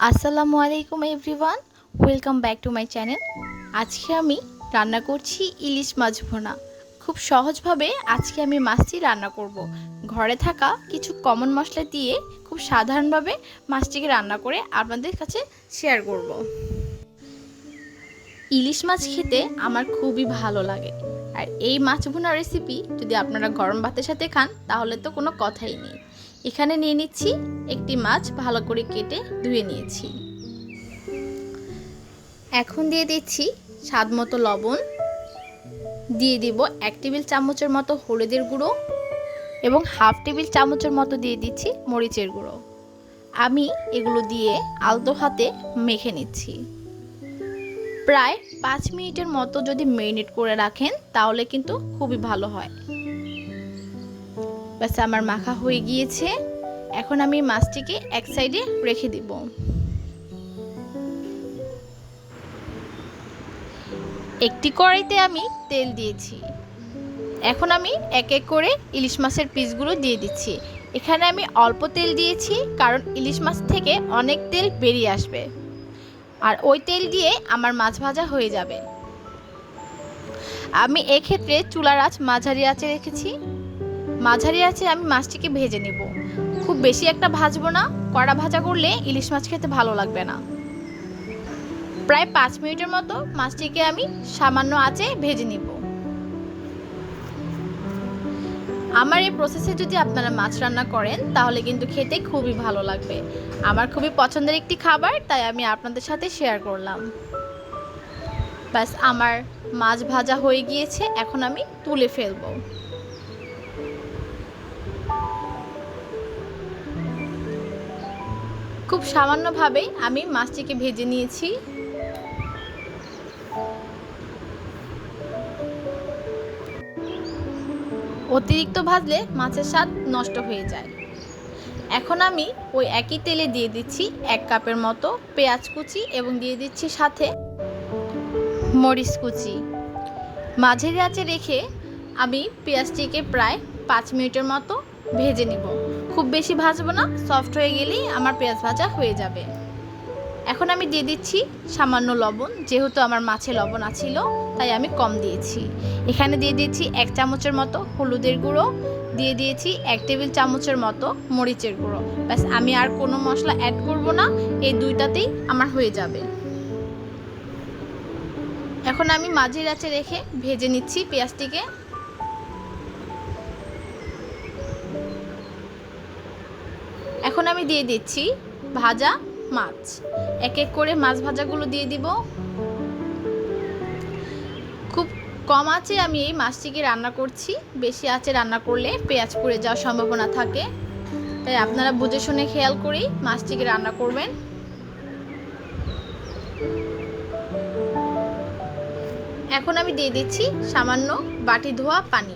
আসসালামু আলাইকুম everyone, welcome back to my channel. আজকে আমি রান্না করছি ইলিশ মাছ ভুনা। খুব সহজভাবে আজকে আমি মাছটি রান্না করব। ঘরে থাকা কিছু কমন মশলা দিয়ে খুব সাধারণভাবে মাছটিকে রান্না করে আপনাদের কাছে শেয়ার করব। ইলিশ মাছ খেতে আমার খুবই ভালো লাগে, আর এই মাছ ভুনা রেসিপি যদি আপনারা গরম ভাতের সাথে খান তাহলে তো কোনো কথাই নেই। এখানে নিয়ে নিচ্ছি একটি মাছ, ভালো করে কেটে ধুয়ে নিয়েছি। এখন দিয়ে দিচ্ছি স্বাদ মতো লবণ, দিয়ে দিব 1 টেবিল চামচের মতো হলুদের গুঁড়ো এবং হাফ টেবিল চামচের মতো দিয়ে দিচ্ছি মরিচের গুঁড়ো। আমি এগুলো দিয়ে আলতো হাতে মেখে নিচ্ছি। প্রায় 5 মিনিটের মতো যদি ম্যারিনেট করে রাখেন তাহলে কিন্তু খুবই ভালো হয়। ব্যাস আমার মাখা হয়ে গিয়েছে। এখন আমি মাছটিকে এক সাইডে রেখে দিব। একটি কড়াইতে আমি তেল দিয়েছি। এখন আমি এক এক করে ইলিশ মাছের পিসগুলো দিয়ে দিচ্ছি। এখানে আমি অল্প তেল দিয়েছি কারণ ইলিশ মাছ থেকে অনেক তেল বেরিয়ে আসবে, আর ওই তেল দিয়ে আমার মাছ ভাজা হয়ে যাবে। আমি এক্ষেত্রে চুলার আঁচ মাঝারি আঁচে রেখেছি। মাঝারি আঁচে আমি মাছটিকে ভেজে নেব। খুব বেশি একটা ভাজবো না, কড়া ভাজা করলে ইলিশ মাছ খেতে ভালো লাগবে না। প্রায় 5 মিনিটের মতো মাছটিকে আমি সামান্য আঁচে ভেজে নিব। আমার এই প্রসেসে যদি আপনারা মাছ রান্না করেন তাহলে কিন্তু খেতে খুবই ভালো লাগবে। আমার খুবই পছন্দের একটি খাবার, তাই আমি আপনাদের সাথে শেয়ার করলাম। ব্যাস আমার মাছ ভাজা হয়ে গিয়েছে, এখন আমি তুলে ফেলব। খুব সামান্যভাবেই আমি মাছটিকে ভেজে নিয়েছি। অতিরিক্ত ভাজলে মাছের স্বাদ নষ্ট হয়ে যায়। এখন আমি ওই একই তেলে দিয়ে দিচ্ছি 1 কাপের মতো পেঁয়াজ কুচি এবং দিয়ে দিচ্ছি সাথে মরিচ কুচি। মাঝারি আঁচে রেখে আমি পেঁয়াজটিকে প্রায় 5 মিনিটের মতো ভেজে নিব। খুব বেশি ভাজবো না, সফট হয়ে গেলেই আমার পেঁয়াজ ভাজা হয়ে যাবে। এখন আমি দিয়ে দিচ্ছি সামান্য লবণ, যেহেতু আমার মাছে লবণ আছিল তাই আমি কম দিয়েছি। এখানে দিয়ে দিচ্ছি 1 চামচের মতো হলুদের গুঁড়ো, দিয়ে দিয়েছি 1 টেবিল চামচের মতো মরিচের গুঁড়ো। ব্যাস আমি আর কোনো মশলা অ্যাড করব না, এই দুইটাতেই আমার হয়ে যাবে। এখন আমি মাঝারি আঁচে রেখে ভেজে নিচ্ছি পেঁয়াজটিকে। এখন আমি দিয়ে দিচ্ছি ভাজা মাছ। এক এক করে মাছ ভাজাগুলো দিয়ে দিব। খুব কম আঁচে আমি এই মাছটিকে রান্না করছি। বেশি আঁচে রান্না করলে পেঁয়াজ পুড়ে যাওয়ার সম্ভাবনা থাকে, তাই আপনারা বুঝে শুনে খেয়াল করেই মাছটিকে রান্না করবেন। এখন আমি দিয়ে দিচ্ছি সামান্য বাটি ধোয়া পানি।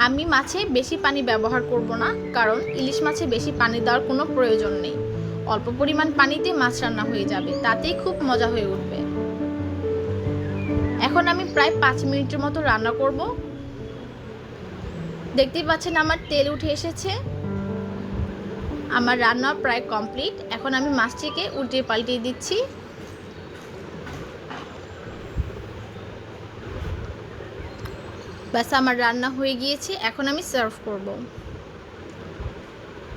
আমি মাছে বেশি পানি ব্যবহার করব না, কারণ ইলিশ মাছে বেশি পানি দেওয়ার কোনো প্রয়োজন নেই। অল্প পরিমাণ পানিতে মাছ রান্না হয়ে যাবে, তাতেই খুব মজা হয়ে উঠবে। এখন আমি প্রায় 5 মিনিটের মতো রান্না করব। দেখতেই পাচ্ছেন আমার তেল উঠে এসেছে। আমার রান্না প্রায় কমপ্লিট। এখন আমি মাছটিকে উল্টিয়ে পাল্টিয়ে দিচ্ছি। ব্যাস আমার রান্না হয়ে গিয়েছে। এখন আমি সার্ভ করব।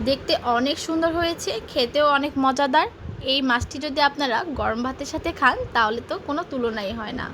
দেখতে অনেক সুন্দর হয়েছে, খেতেও অনেক মজাদার। এই মাছটি যদি আপনারা গরম ভাতের সাথে খান তাহলে তো কোনো তুলনাই হয় না।